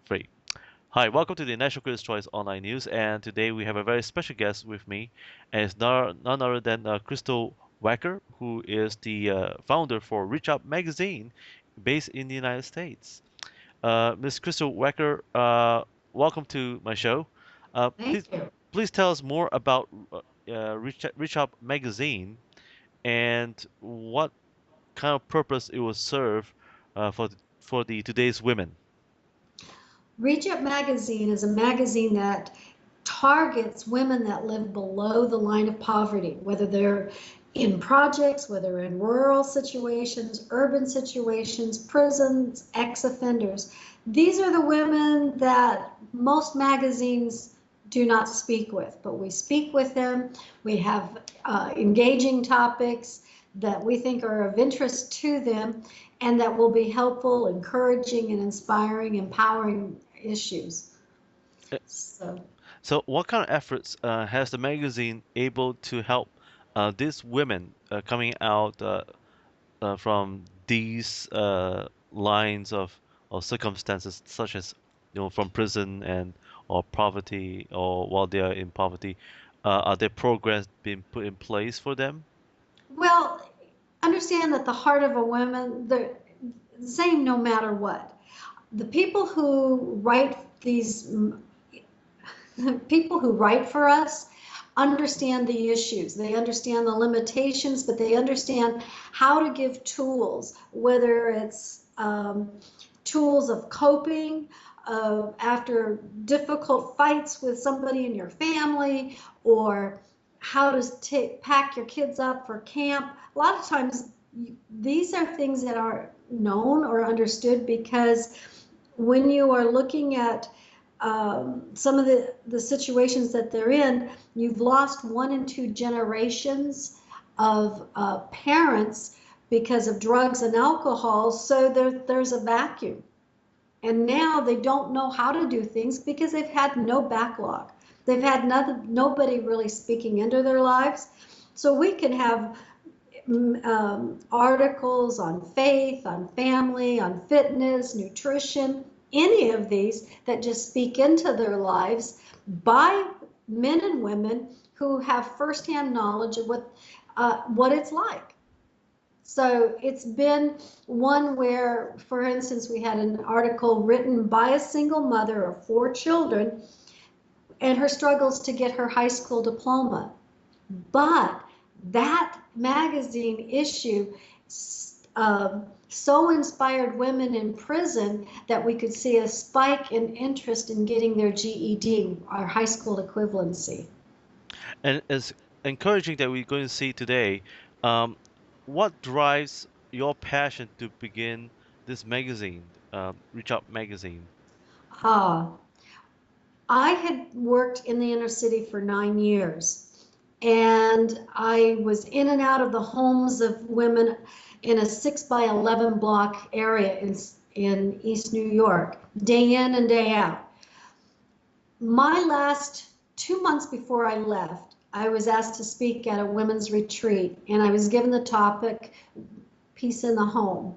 Three. Hi, welcome to the National Critics' Choice Online News, and today we have a very special guest with me, and it's none other than Crystal Wacker, who is the founder for Reach Up Magazine, based in the United States. Ms. Crystal Wacker, welcome to my show. Uh, Thank please, you. please tell us more about Reach Up Magazine and what kind of purpose it will serve for the today's women. Reach Up Magazine is a magazine that targets women that live below the line of poverty, whether they're in projects, whether in rural situations, urban situations, prisons, ex-offenders. These are the women that most magazines do not speak with, but we speak with them. We have engaging topics that we think are of interest to them and that will be helpful, encouraging, and inspiring, empowering issues. So, So, what kind of efforts has the magazine able to help these women coming out from these lines of circumstances, such as from prison and or poverty, or while they are in poverty? Are there programs being put in place for them? well, understand that the heart of a woman, the same no matter what. The people who write these, the people who write for us understand the issues. They understand the limitations, but they understand how to give tools, whether it's tools of coping after difficult fights with somebody in your family, or how to pack your kids up for camp. A lot of times, these are things that are known or understood because when you are looking at some of the situations that they're in, you've lost 1 and 2 generations of parents because of drugs and alcohol. So there's a vacuum. And now they don't know how to do things because they've had no backlog. They've had nobody really speaking into their lives. So we can have articles on faith, on family, on fitness, nutrition, any of these that just speak into their lives by men and women who have firsthand knowledge of what it's like. So it's been one where, for instance, we had an article written by a single mother of 4 children and her struggles to get her high school diploma. But that magazine issue so inspired women in prison that we could see a spike in interest in getting their GED, our high school equivalency. And as encouraging that we're going to see today, um, what drives your passion to begin this magazine, Reach Out Magazine? Ah, I had worked in the inner city for 9 years, and I was in and out of the homes of women in a 6 by 11 block area in East New York, day in and day out. My last 2 months before I left, I was asked to speak at a women's retreat, and I was given the topic peace in the home.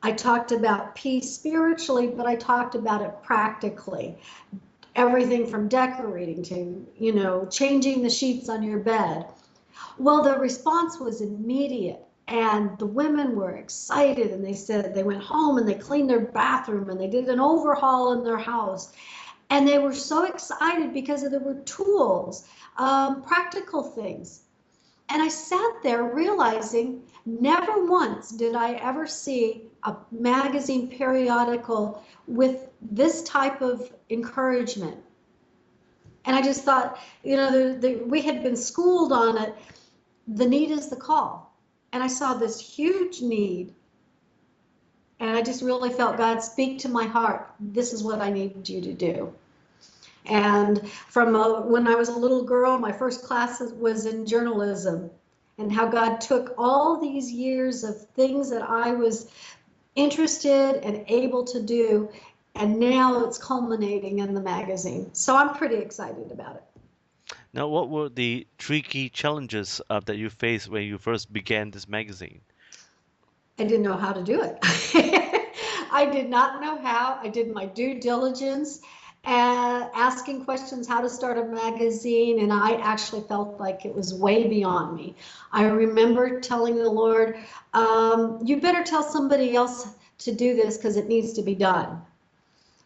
I talked about peace spiritually, but I talked about it practically. Everything from decorating to, changing the sheets on your bed. Well, the response was immediate. And the women were excited, and they said they went home and they cleaned their bathroom and they did an overhaul in their house. And they were so excited because there were tools, practical things. And I sat there realizing never once did I ever see a magazine periodical with this type of encouragement. And I just thought, we had been schooled on it. The need is the call. And I saw this huge need. And I just really felt God speak to my heart. This is what I need you to do. And from when I was a little girl, my first class was in journalism, and how God took all these years of things that I was interested and able to do, and now it's culminating in the magazine. So I'm pretty excited about it. Now, what were the tricky challenges that you faced when you first began this magazine? I didn't know how to do it. I did not know how. I did my due diligence and asking questions how to start a magazine, and I actually felt like it was way beyond me. I remember telling the Lord, you better tell somebody else to do this because it needs to be done.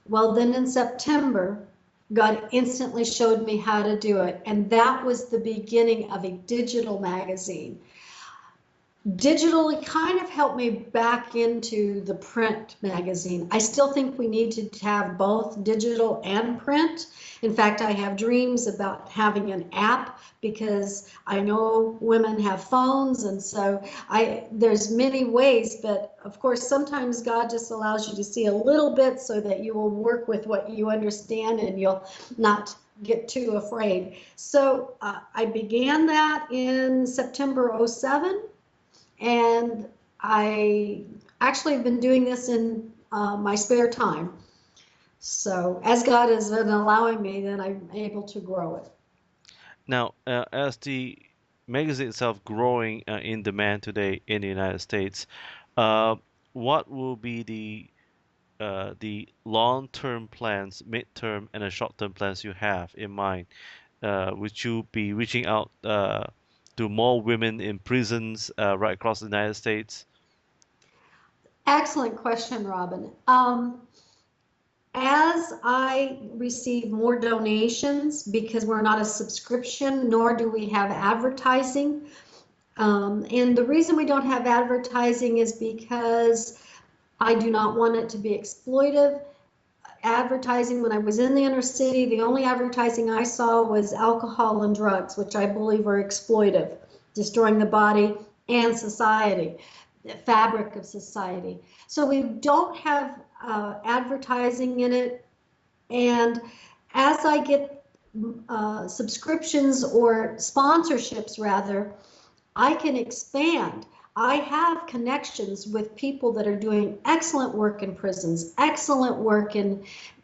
Well, then in September, God instantly showed me how to do it, and that was the beginning of a digital magazine. Digitally kind of helped me back into the print magazine. I still think we need to have both digital and print. In fact, I have dreams about having an app because I know women have phones, and so there's many ways, but of course sometimes God just allows you to see a little bit so that you will work with what you understand and you'll not get too afraid. So I began that in September '07. And I actually have been doing this in my spare time. So as God has been allowing me, then I'm able to grow it. Now, as the magazine itself growing in demand today in the United States, uh, what will be the long-term plans, mid-term, and the short-term plans you have in mind? Would you be reaching out to more women in prisons right across the United States? Excellent question, Robin. As I receive more donations, because we're not a subscription, nor do we have advertising. And the reason we don't have advertising is because I do not want it to be exploitive. Advertising when I was in the inner city, the only advertising I saw was alcohol and drugs, which I believe are exploitive, destroying the body and society, the fabric of society. So we don't have advertising in it. And as I get subscriptions or sponsorships, rather, I can expand. I have connections with people that are doing excellent work in prisons, excellent work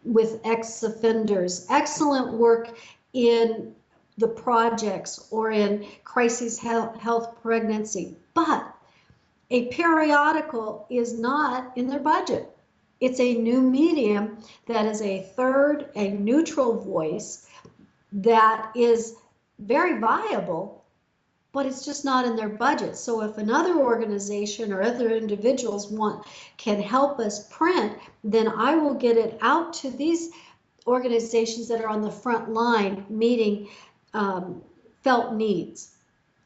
with ex-offenders, excellent work in the projects or in crisis health pregnancy. But a periodical is not in their budget. It's a new medium that is a neutral voice that is very viable, but it's just not in their budget. So if another organization or other individuals can help us print, then I will get it out to these organizations that are on the front line meeting felt needs.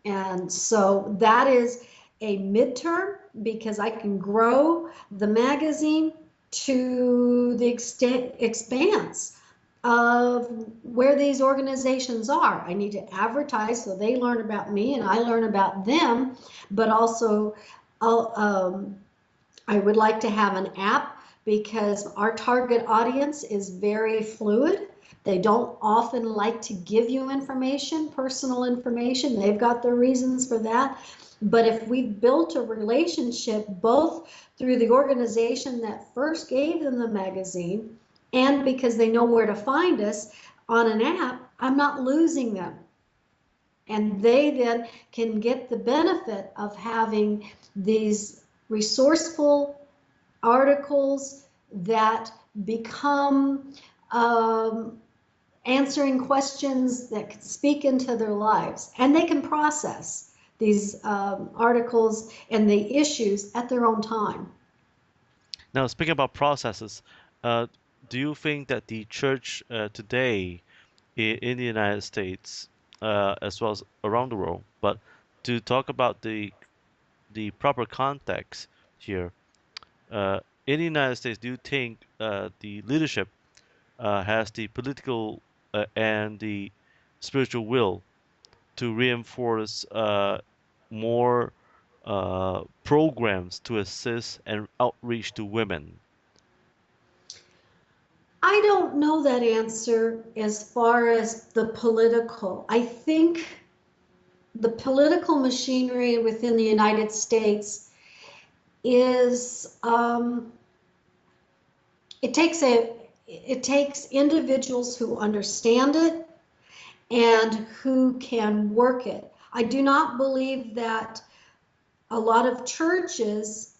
And so that is a midterm, because I can grow the magazine to the expanse of where these organizations are. I need to advertise so they learn about me and I learn about them, but also I would like to have an app because our target audience is very fluid. They don't often like to give you information, personal information. They've got their reasons for that. But if we've built a relationship both through the organization that first gave them the magazine and because they know where to find us on an app, I'm not losing them. And they then can get the benefit of having these resourceful articles that become answering questions that can speak into their lives, and they can process these articles and the issues at their own time. Now, speaking about processes, uh, do you think that the church today in the United States, as well as around the world, but to talk about the proper context here, in the United States, do you think the leadership has the political and the spiritual will to reinforce more programs to assist and outreach to women? I don't know that answer as far as the political. I think the political machinery within the United States is it takes individuals who understand it and who can work it. I do not believe that a lot of churches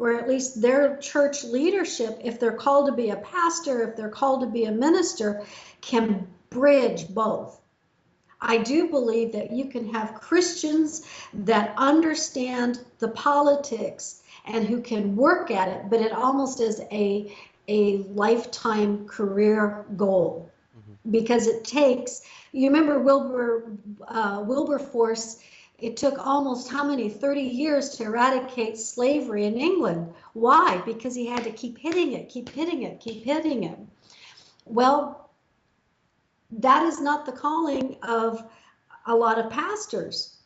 or at least their church leadership, if they're called to be a pastor, if they're called to be a minister, can bridge both. I do believe that you can have Christians that understand the politics and who can work at it, but it almost is a lifetime career goal. Hmm. Because it takes, you remember Wilberforce, it took almost how many, 30 years to eradicate slavery in England. Why? Because he had to keep hitting it, keep hitting it, keep hitting it. Well, that is not the calling of a lot of pastors.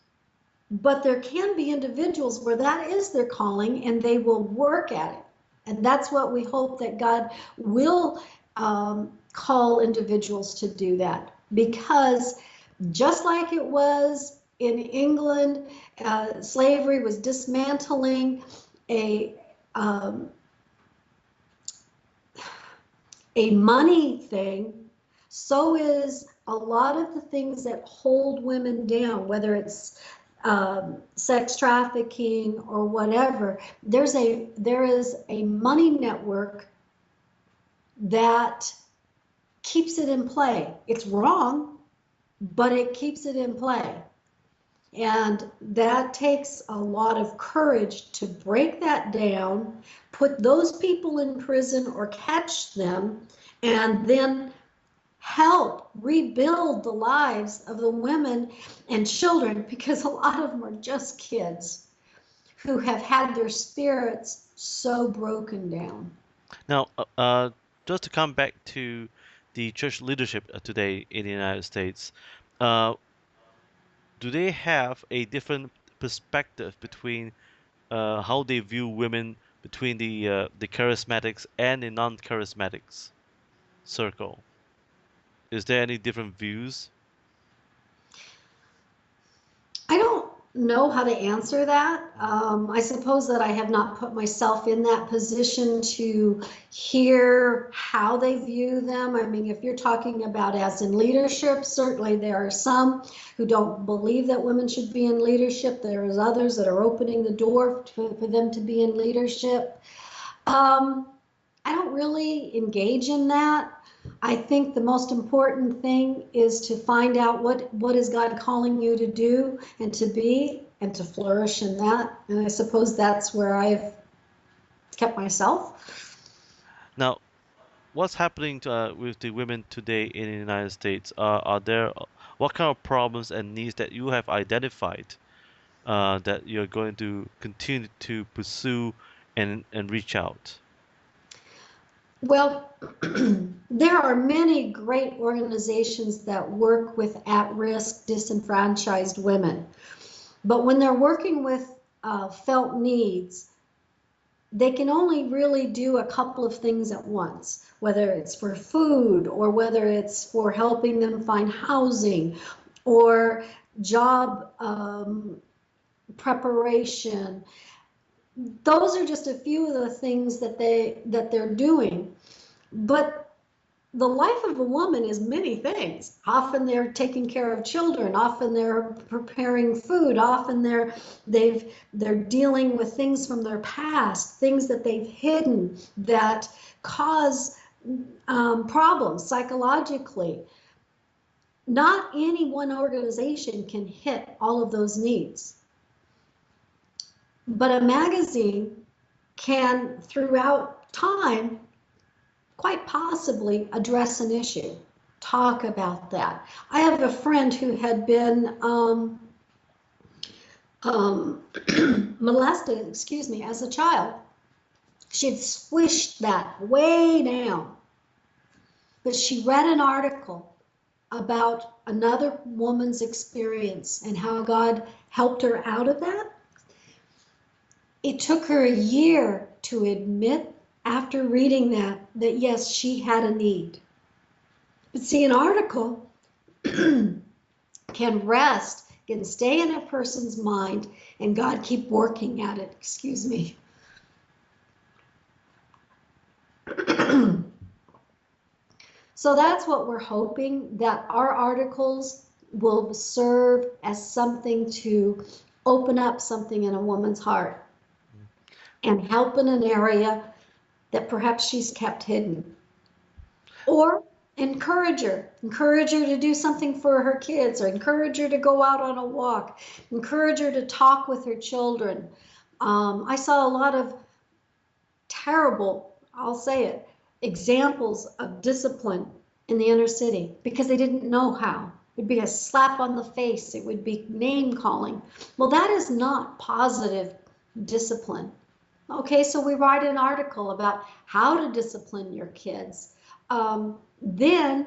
But there can be individuals where that is their calling and they will work at it. And that's what we hope, that God will call individuals to do that. Because just like it was in England, slavery was dismantling um, a money thing, so is a lot of the things that hold women down, whether it's sex trafficking or whatever. There is a money network that keeps it in play. It's wrong, but it keeps it in play. And that takes a lot of courage to break that down, put those people in prison or catch them, and then help rebuild the lives of the women and children, because a lot of them are just kids who have had their spirits so broken down. Now, just to come back to the church leadership today in the United States, uh, do they have a different perspective between how they view women between the charismatics and the non-charismatics circle? Is there any different views? I don't know how to answer that. I suppose that I have not put myself in that position to hear how they view them. I mean, if you're talking about as in leadership, certainly there are some who don't believe that women should be in leadership. There's others that are opening the door for them to be in leadership. I don't really engage in that. I think the most important thing is to find out what is God calling you to do and to be and to flourish in that. And I suppose that's where I've kept myself. Now, what's happening with the women today in the United States? Are there what kind of problems and needs that you have identified that you're going to continue to pursue and reach out? Well, there are many great organizations that work with at-risk, disenfranchised women. But when they're working with felt needs, they can only really do a couple of things at once, whether it's for food or whether it's for helping them find housing or job preparation. Those are just a few of the things that they're doing. But the life of a woman is many things. Often they're taking care of children, often they're preparing food, often they're dealing with things from their past, things that they've hidden that cause problems psychologically. Not any one organization can hit all of those needs. But a magazine can, throughout time, quite possibly address an issue, talk about that. I have a friend who had been molested, as a child. She had swished that way down. But she read an article about another woman's experience and how God helped her out of that. It took her a year to admit, after reading that yes, she had a need. But see, an article can rest, can stay in a person's mind, and God keep working at it. Excuse me. So that's what we're hoping, that our articles will serve as something to open up something in a woman's heart. and help in an area that perhaps she's kept hidden. Or encourage her to do something for her kids, or encourage her to go out on a walk, encourage her to talk with her children. I saw a lot of terrible, I'll say it, examples of discipline in the inner city because they didn't know how. It'd be a slap on the face. It would be name calling. Well, that is not positive discipline. Okay, so we write an article about how to discipline your kids. Then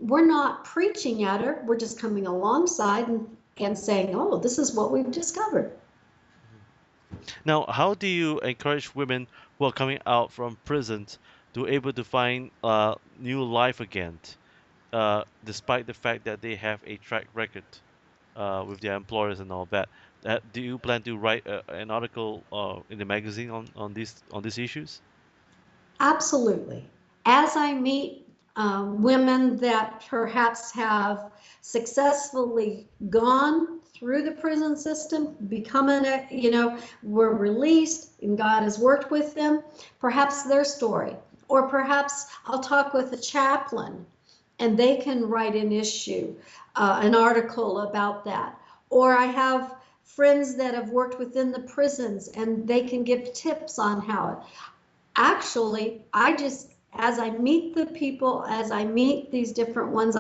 we're not preaching at her. We're just coming alongside and saying, oh, this is what we've discovered. Now, how do you encourage women who are coming out from prisons to able to find new life again, despite the fact that they have a track record with their employers and all that? Do you plan to write an article in the magazine on these issues? Absolutely. As I meet women that perhaps have successfully gone through the prison system, were released and God has worked with them, perhaps their story, or perhaps I'll talk with a chaplain and they can write an article about that. Or I have friends that have worked within the prisons and they can give tips on how. Actually, as I meet the people, as I meet these different ones,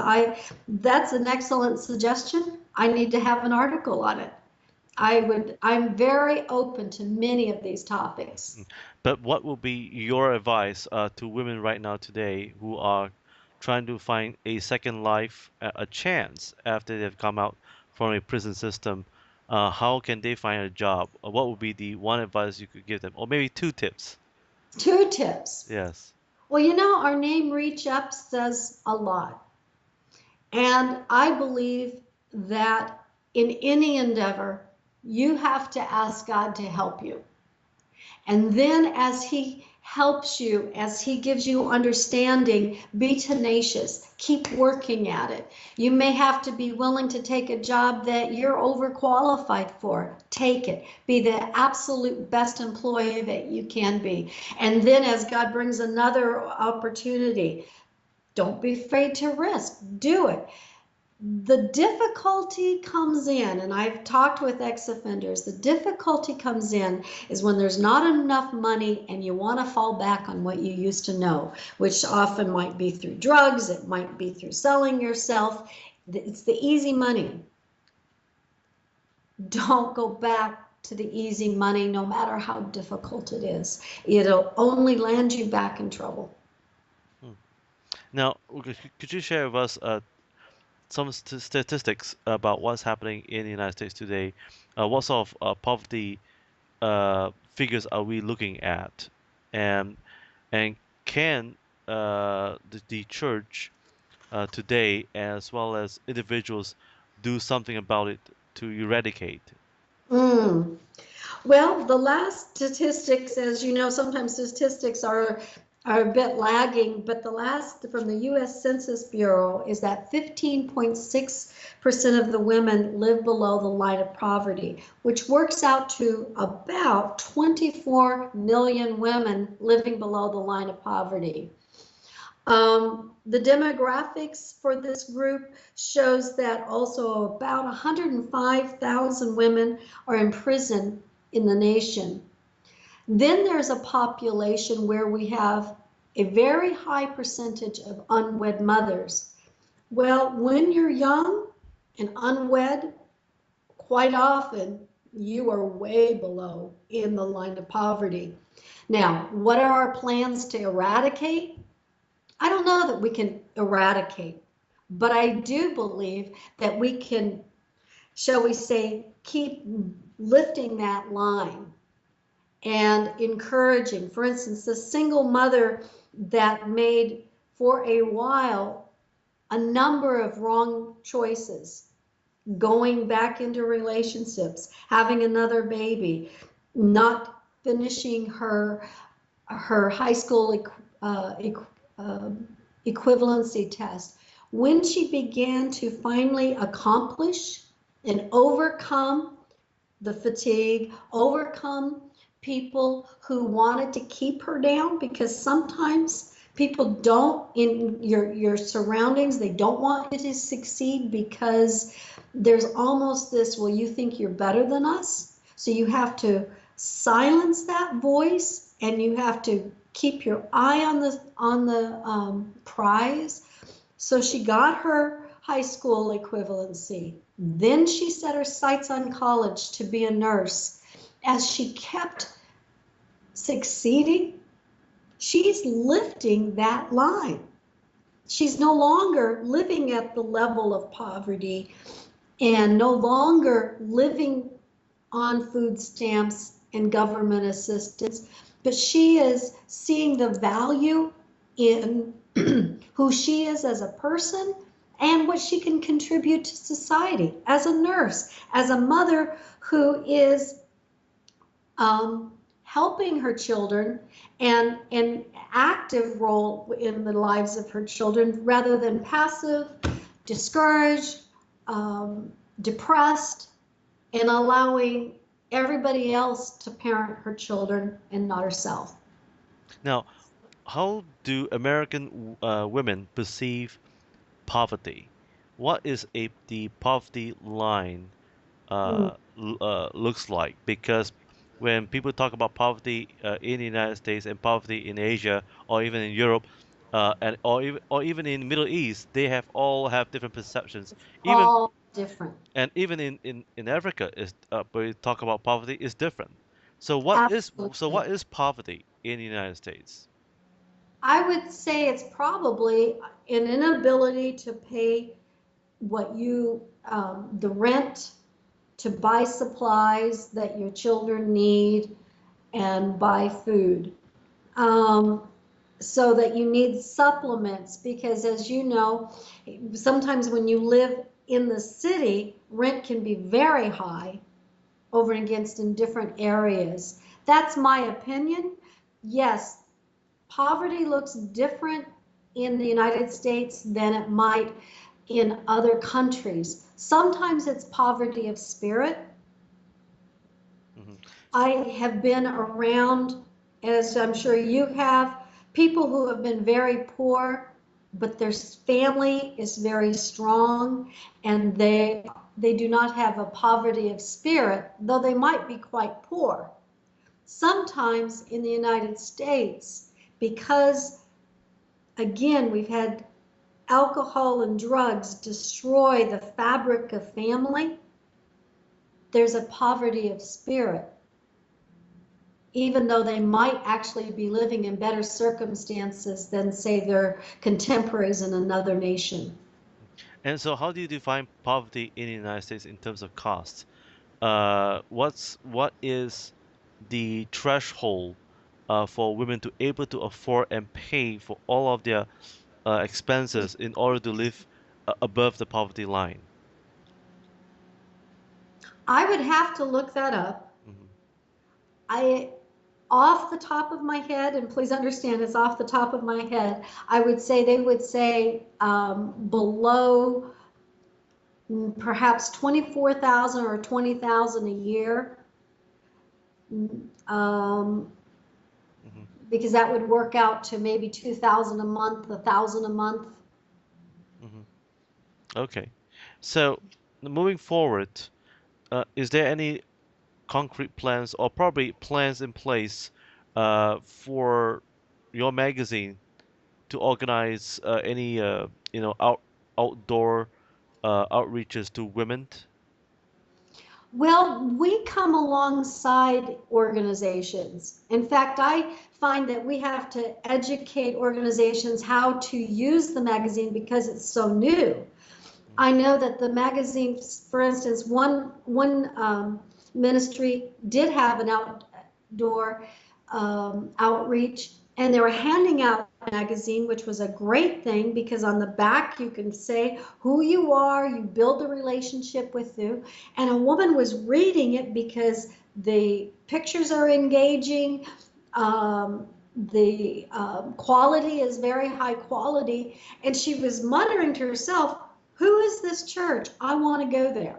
that's an excellent suggestion. I need to have an article on it. I'm very open to many of these topics. But what will be your advice to women right now today who are trying to find a second life, a chance after they've come out from a prison system? How can they find a job? What would be the one advice you could give them, or maybe two tips? 2 tips. Yes. Well, our name Reach Up says a lot. And I believe that in any endeavor, you have to ask God to help you. And then as He helps you, as He gives you understanding, be tenacious, keep working at it. You may have to be willing to take a job that you're overqualified for. Take it. Be the absolute best employee that you can be. And then as God brings another opportunity, don't be afraid to risk. Do it. The difficulty comes in, and I've talked with ex-offenders, the difficulty comes in is when there's not enough money and you want to fall back on what you used to know, which often might be through drugs, it might be through selling yourself. It's the easy money. Don't go back to the easy money, no matter how difficult it is. It'll only land you back in trouble. Now, could you share with us some statistics about what's happening in the United States today? What sort of poverty figures are we looking at? And can the church today, as well as individuals, do something about it to eradicate? Mm. Well, the last statistics, as you know, sometimes statistics are a bit lagging, but the last from the U.S. Census Bureau is that 15.6% of the women live below the line of poverty, which works out to about 24 million women living below the line of poverty. The demographics for this group shows that also about 105,000 women are in prison in the nation. Then there's a population where we have a very high percentage of unwed mothers. Well, when you're young and unwed, quite often you are way below in the line of poverty. Now, what are our plans to eradicate? I don't know that we can eradicate, but I do believe that we can, shall we say, keep lifting that line and encouraging. For instance, the single mother that made for a while a number of wrong choices, going back into relationships, having another baby, not finishing her high school equivalency test. When she began to finally accomplish and overcome the fatigue, overcome people who wanted to keep her down, because sometimes people don't, in your surroundings, they don't want you to succeed because there's almost this, well, you think you're better than us, so you have to silence that voice, and you have to keep your eye on the prize. So she got her high school equivalency. Then she set her sights on college to be a nurse. As she kept succeeding, she's lifting that line. She's no longer living at the level of poverty and no longer living on food stamps and government assistance, but she is seeing the value in who she is as a person and what she can contribute to society as a nurse, as a mother who is helping her children and an active role in the lives of her children rather than passive, discouraged, depressed, and allowing everybody else to parent her children and not herself. Now, how do American women perceive poverty? What is the poverty line Mm. looks like? Because when people talk about poverty in the United States and poverty in Asia or even in Europe, and or even in Middle East, they have different perceptions. Even All different. and even in Africa is when we talk about poverty is different. So Absolutely. what is poverty in the United States? I would say it's probably an inability to pay what the rent, to buy supplies that your children need, and buy food. Um, so that you need supplements, because as you know, sometimes when you live in the city, rent can be very high over and against in different areas. That's my opinion. Yes, poverty looks different in the United States than it might in other countries. Sometimes it's poverty of spirit. Hmm. I have been around, as I'm sure you have, people who have been very poor, but their family is very strong, and they do not have a poverty of spirit, though they might be quite poor. Sometimes in the United States, because again, we've had alcohol and drugs destroy the fabric of family, there's a poverty of spirit, even though they might actually be living in better circumstances than, say, their contemporaries in another nation. And so, how do you define poverty in the United States in terms of cost? What is the threshold for women to able to afford and pay for all of their expenses in order to live above the poverty line? I would have to look that up. Hmm. I, off the top of my head, and please understand it's off the top of my head, I would say they would say below perhaps 24,000 or 20,000 a year, um, Hmm. because that would work out to maybe 2,000 a month, 1,000 a month. Hmm. Okay. So, moving forward, is there any concrete plans or probably plans in place for your magazine to organize any outdoor outreaches to women? Well, we come alongside organizations. In fact, I find that we have to educate organizations how to use the magazine because it's so new. I know that the magazine, for instance, one ministry did have an outdoor outreach, and they were handing out a magazine, which was a great thing because on the back you can say who you are, you build a relationship with you, and a woman was reading it because the pictures are engaging. The quality is very high quality, and she was muttering to herself, who is this church? I want to go there.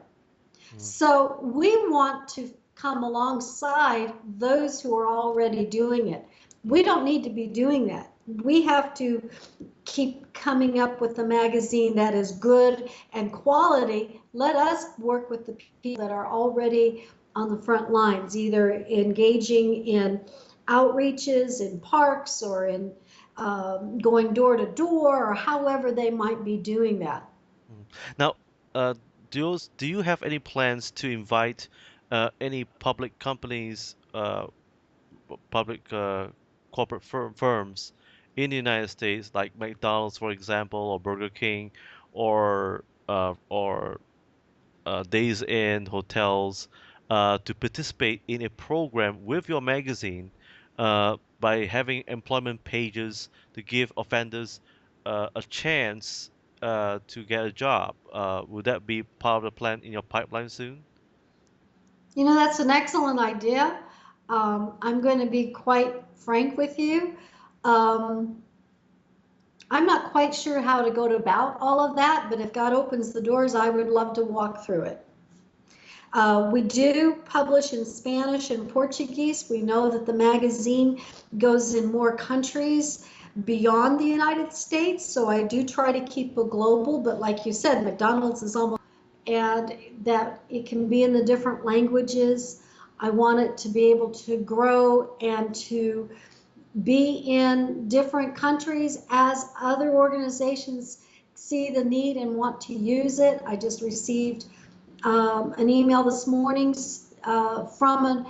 Mm. So we want to come alongside those who are already doing it. We don't need to be doing that. We have to keep coming up with a magazine that is good and quality. Let us work with the people that are already on the front lines, either engaging in outreaches in parks or in going door to door, or however they might be doing that. Mm. Now, do you have any plans to invite any public companies, public corporate firms in the United States, like McDonald's, for example, or Burger King, or Days Inn hotels, to participate in a program with your magazine by having employment pages to give offenders a chance to get a job. Would that be part of the plan in your pipeline soon? You know, that's an excellent idea. I'm going to be quite frank with you. Um, I'm not quite sure how to go about all of that, but if God opens the doors, I would love to walk through it. We do publish in Spanish and Portuguese. We know that the magazine goes in more countries beyond the United States, so I do try to keep it global, but like you said, McDonald's is almost, and that it can be in the different languages. I want it to be able to grow and to be in different countries as other organizations see the need and want to use it. I just received an email this morning from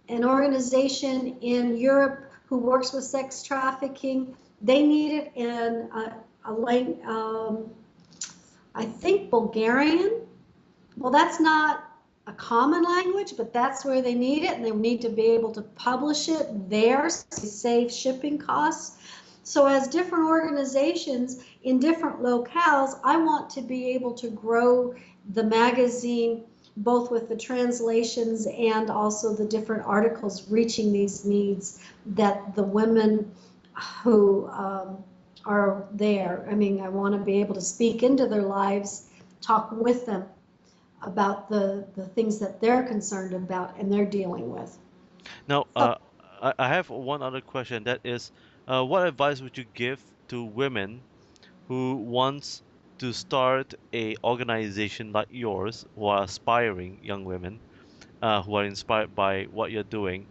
an organization in Europe who works with sex trafficking. They need it in I think Bulgarian. Well, that's not a common language, but that's where they need it, and they need to be able to publish it there so they save shipping costs. So as different organizations in different locales, I want to be able to grow the magazine both with the translations and also the different articles reaching these needs that the women who are there. I mean, I want to be able to speak into their lives, talk with them about the things that they're concerned about and they're dealing with. Now, So, I have one other question. That is, what advice would you give to women who wants to start a organization like yours, who are aspiring young women, who are inspired by what you're doing?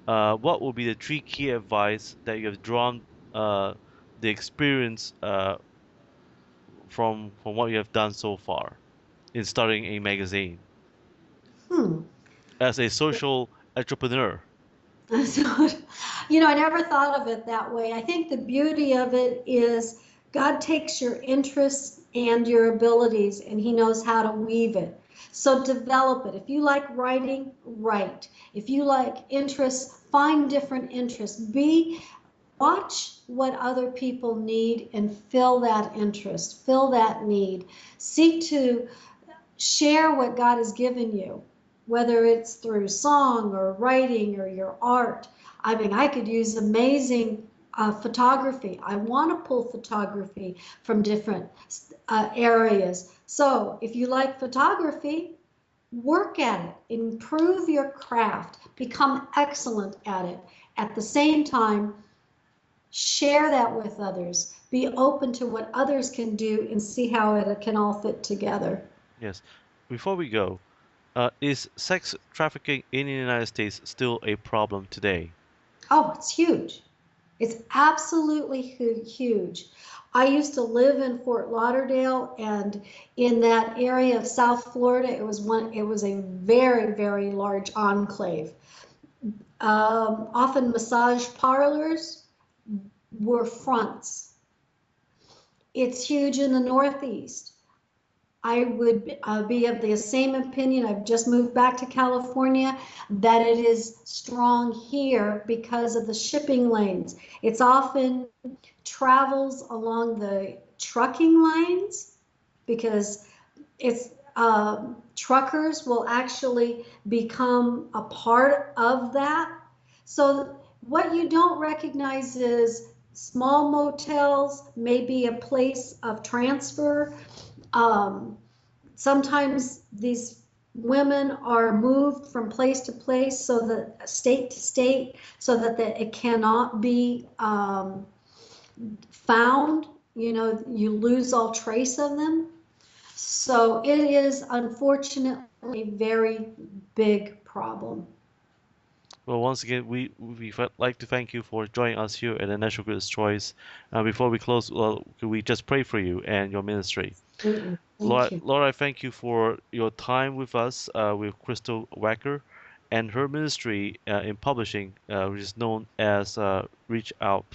What will be the three key advice that you have drawn the experience from what you have done so far in starting a magazine hmm. as a social entrepreneur? So, you know, I never thought of it that way. I think the beauty of it is God takes your interests and your abilities and He knows how to weave it. So develop it. If you like writing, write. If you like interests, find different interests. Watch what other people need and fill that interest, fill that need. Seek to share what God has given you, whether it's through song or writing or your art. I mean, I could use amazing photography. I want to pull photography from different areas. So if you like photography, work at it, improve your craft, become excellent at it. At the same time, share that with others. Be open to what others can do and see how it can all fit together. Yes. Before we go, is sex trafficking in the United States still a problem today? Oh, it's huge. It's absolutely huge. I used to live in Fort Lauderdale, and in that area of South Florida, it was a very, very large enclave. Often massage parlors were fronts. It's huge in the Northeast. I would be of the same opinion. I've just moved back to California, that it is strong here because of the shipping lanes. It's often travels along the trucking lanes because it's truckers will actually become a part of that. So what you don't recognize is small motels may be a place of transfer. um, Sometimes these women are moved from place to place, so that state to state, so that it cannot be found. You lose all trace of them. So it is unfortunately a very big problem. Well, once again, we'd like to thank you for joining us here at the National Critics' Choice. Before we close, could we just pray for you and your ministry? Absolutely. Thank Lord, you. Lord, I thank you for your time with us, with Crystal Wacker, and her ministry in publishing, which is known as Reach Out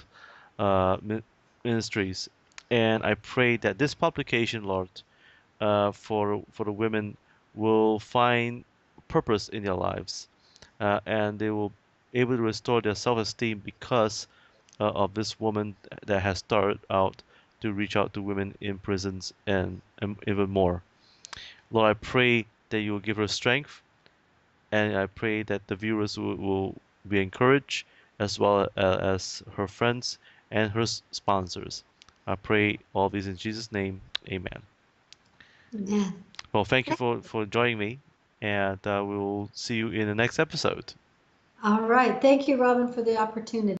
Ministries. And I pray that this publication, Lord, for the women will find purpose in their lives, and they will be able to restore their self-esteem because of this woman that has started out to reach out to women in prisons and even more. Lord, I pray that you will give her strength, and I pray that the viewers will be encouraged, as well as her friends and her sponsors. I pray all these in Jesus' name. Amen. Amen. Well, thank you for joining me, and we will see you in the next episode. All right. Thank you, Robin, for the opportunity.